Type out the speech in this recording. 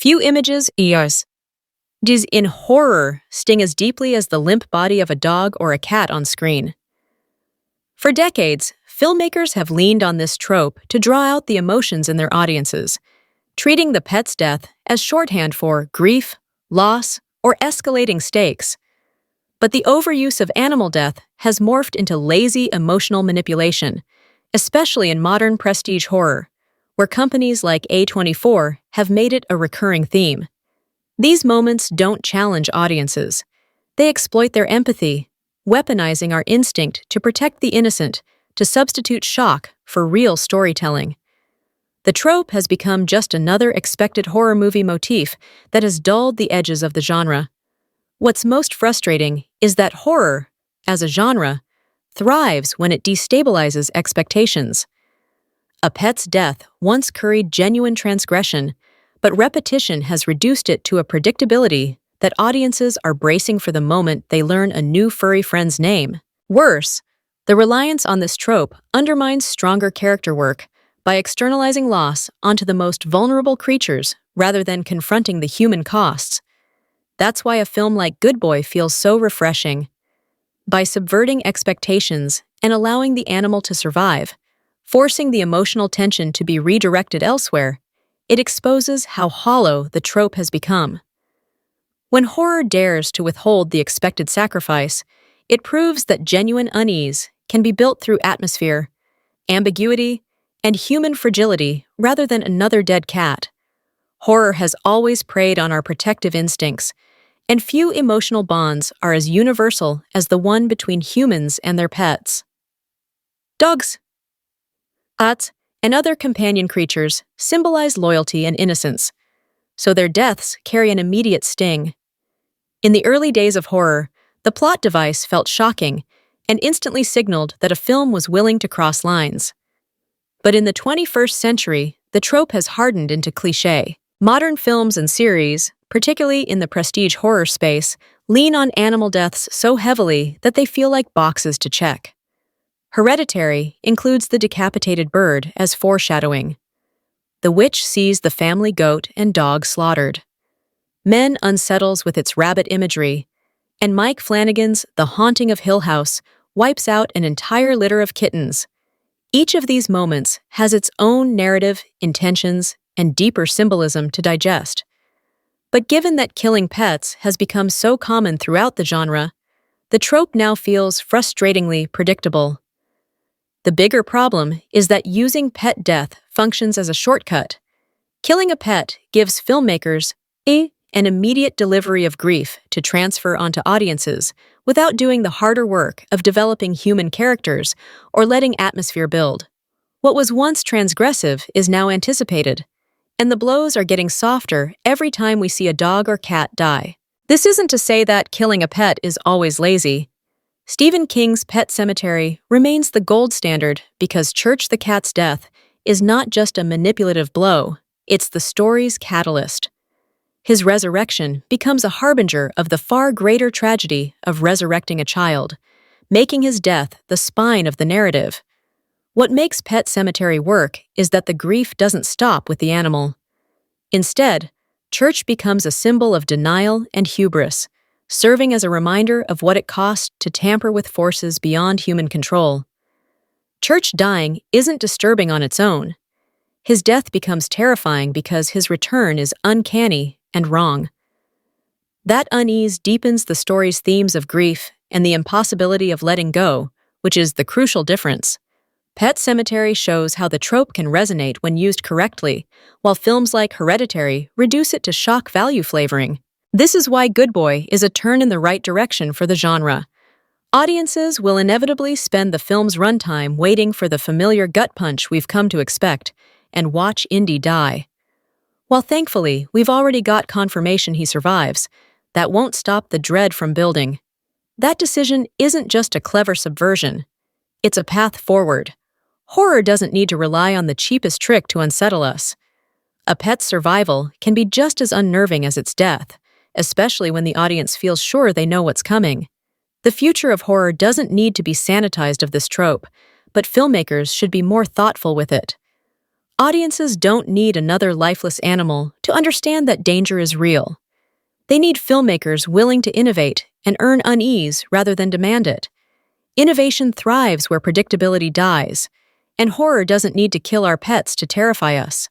Few images, years. Does in horror sting as deeply as the limp body of a dog or a cat on screen. For decades, filmmakers have leaned on this trope to draw out the emotions in their audiences, treating the pet's death as shorthand for grief, loss, or escalating stakes. But the overuse of animal death has morphed into lazy emotional manipulation, especially in modern prestige horror, where companies like A24 have made it a recurring theme. These moments don't challenge audiences. They exploit their empathy, weaponizing our instinct to protect the innocent, to substitute shock for real storytelling. The trope has become just another expected horror movie motif that has dulled the edges of the genre. What's most frustrating is that horror, as a genre, thrives when it destabilizes expectations. A pet's death once curried genuine transgression, but repetition has reduced it to a predictability that audiences are bracing for the moment they learn a new furry friend's name. Worse, the reliance on this trope undermines stronger character work by externalizing loss onto the most vulnerable creatures rather than confronting the human costs. That's why a film like Good Boy feels so refreshing. By subverting expectations and allowing the animal to survive, forcing the emotional tension to be redirected elsewhere, it exposes how hollow the trope has become. When horror dares to withhold the expected sacrifice, it proves that genuine unease can be built through atmosphere, ambiguity, and human fragility rather than another dead cat. Horror has always preyed on our protective instincts, and few emotional bonds are as universal as the one between humans and their pets. Dogs, cats, and other companion creatures symbolize loyalty and innocence, so their deaths carry an immediate sting. In the early days of horror, the plot device felt shocking and instantly signaled that a film was willing to cross lines. But in the 21st century, the trope has hardened into cliché. Modern films and series, particularly in the prestige horror space, lean on animal deaths so heavily that they feel like boxes to check. Hereditary includes the decapitated bird as foreshadowing. The witch sees the family goat and dog slaughtered. Men unsettles with its rabbit imagery, and Mike Flanagan's The Haunting of Hill House wipes out an entire litter of kittens. Each of these moments has its own narrative, intentions, and deeper symbolism to digest. But given that killing pets has become so common throughout the genre, the trope now feels frustratingly predictable. The bigger problem is that using pet death functions as a shortcut. Killing a pet gives filmmakers an immediate delivery of grief to transfer onto audiences without doing the harder work of developing human characters or letting atmosphere build. What was once transgressive is now anticipated, and the blows are getting softer every time we see a dog or cat die. This isn't to say that killing a pet is always lazy. Stephen King's Pet Sematary remains the gold standard because Church the Cat's death is not just a manipulative blow, it's the story's catalyst. His resurrection becomes a harbinger of the far greater tragedy of resurrecting a child, making his death the spine of the narrative. What makes Pet Sematary work is that the grief doesn't stop with the animal. Instead, Church becomes a symbol of denial and hubris, serving as a reminder of what it cost to tamper with forces beyond human control. Church dying isn't disturbing on its own. His death becomes terrifying because his return is uncanny and wrong. That unease deepens the story's themes of grief and the impossibility of letting go, which is the crucial difference. Pet Sematary shows how the trope can resonate when used correctly, while films like Hereditary reduce it to shock value flavoring. This is why Good Boy is a turn in the right direction for the genre. Audiences will inevitably spend the film's runtime waiting for the familiar gut punch we've come to expect and watch Indy die. While thankfully we've already got confirmation he survives, that won't stop the dread from building. That decision isn't just a clever subversion. It's a path forward. Horror doesn't need to rely on the cheapest trick to unsettle us. A pet's survival can be just as unnerving as its death, especially when the audience feels sure they know what's coming. The future of horror doesn't need to be sanitized of this trope, but filmmakers should be more thoughtful with it. Audiences don't need another lifeless animal to understand that danger is real. They need filmmakers willing to innovate and earn unease rather than demand it. Innovation thrives where predictability dies, and horror doesn't need to kill our pets to terrify us.